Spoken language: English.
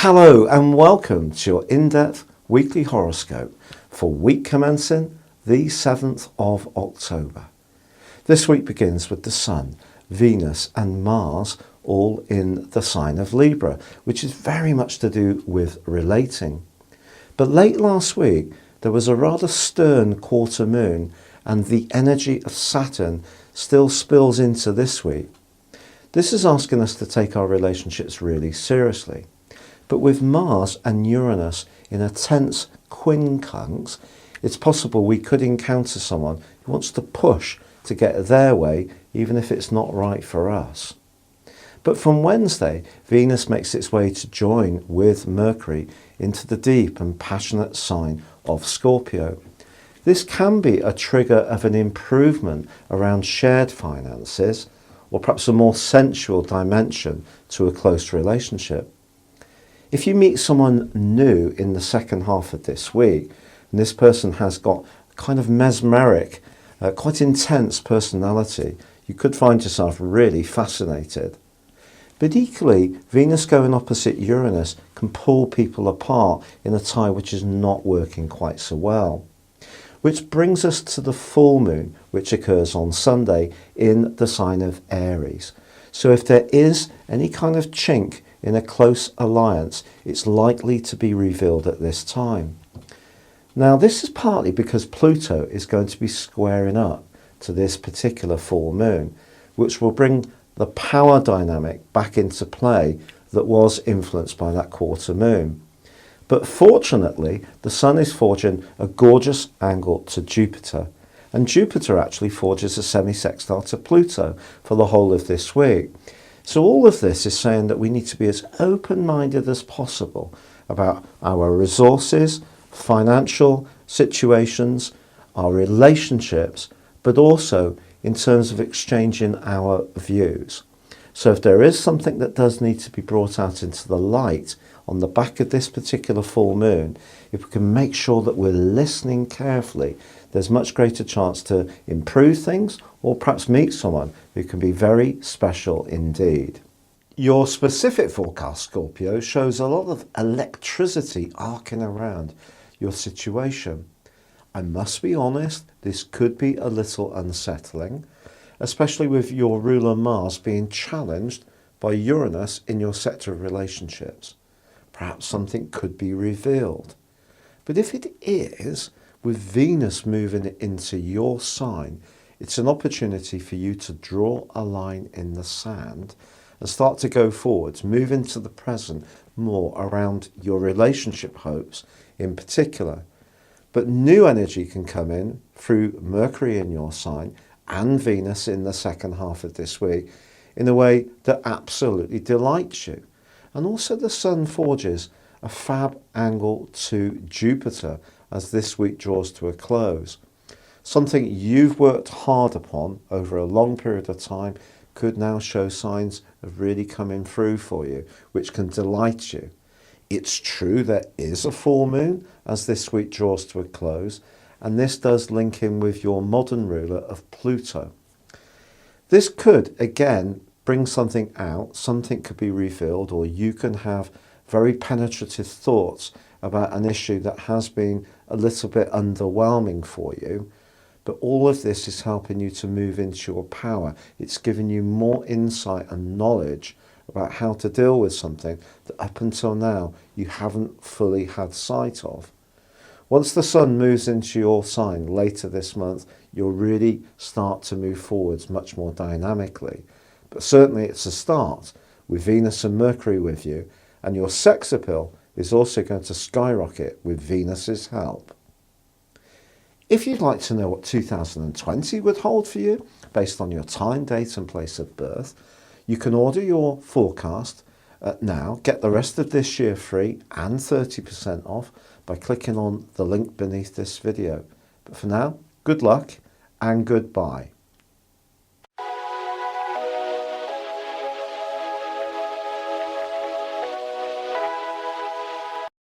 Hello and welcome to your in-depth weekly horoscope for week commencing the 7th of October. This week begins with the Sun, Venus and Mars all in the sign of Libra, which is very much to do with relating. But late last week there was a rather stern quarter moon and the energy of Saturn still spills into this week. This is asking us to take our relationships really seriously. But with Mars and Uranus in a tense quincunx, it's possible we could encounter someone who wants to push to get their way, even if it's not right for us. But from Wednesday, Venus makes its way to join with Mercury into the deep and passionate sign of Scorpio. This can be a trigger of an improvement around shared finances, or perhaps a more sensual dimension to a close relationship. If you meet someone new in the second half of this week, and this person has got kind of mesmeric, quite intense personality, you could find yourself really fascinated. But equally, Venus going opposite Uranus can pull people apart in a tie which is not working quite so well. Which brings us to the full moon, which occurs on Sunday in the sign of Aries. So if there is any kind of chink in a close alliance, it's likely to be revealed at this time. Now, this is partly because Pluto is going to be squaring up to this particular full moon, which will bring the power dynamic back into play that was influenced by that quarter moon. But fortunately, the Sun is forging a gorgeous angle to Jupiter, and Jupiter actually forges a semi-sextile to Pluto for the whole of this week. So all of this is saying that we need to be as open-minded as possible about our resources, financial situations, our relationships, but also in terms of exchanging our views. So if there is something that does need to be brought out into the light on the back of this particular full moon, if we can make sure that we're listening carefully, there's much greater chance to improve things or perhaps meet someone who can be very special indeed. Your specific forecast, Scorpio, shows a lot of electricity arcing around your situation. I must be honest, this could be a little unsettling, especially with your ruler Mars being challenged by Uranus in your sector of relationships. Perhaps something could be revealed. But if it is, with Venus moving into your sign, it's an opportunity for you to draw a line in the sand and start to go forwards, move into the present more around your relationship hopes in particular. But new energy can come in through Mercury in your sign and Venus in the second half of this week in a way that absolutely delights you. And also the Sun forges a fab angle to Jupiter as this week draws to a close. Something you've worked hard upon over a long period of time could now show signs of really coming through for you, which can delight you. It's true there is a full moon as this week draws to a close, and this does link in with your modern ruler of Pluto. This could, again, bring something out, something could be revealed, or you can have very penetrative thoughts about an issue that has been a little bit underwhelming for you. But all of this is helping you to move into your power. It's giving you more insight and knowledge about how to deal with something that up until now you haven't fully had sight of. Once the Sun moves into your sign later this month, you'll really start to move forwards much more dynamically. But certainly it's a start with Venus and Mercury with you, and your sex appeal is also going to skyrocket with Venus's help. If you'd like to know what 2020 would hold for you, based on your time, date and place of birth, you can order your forecast now, get the rest of this year free and 30% off by clicking on the link beneath this video. But for now, good luck and goodbye.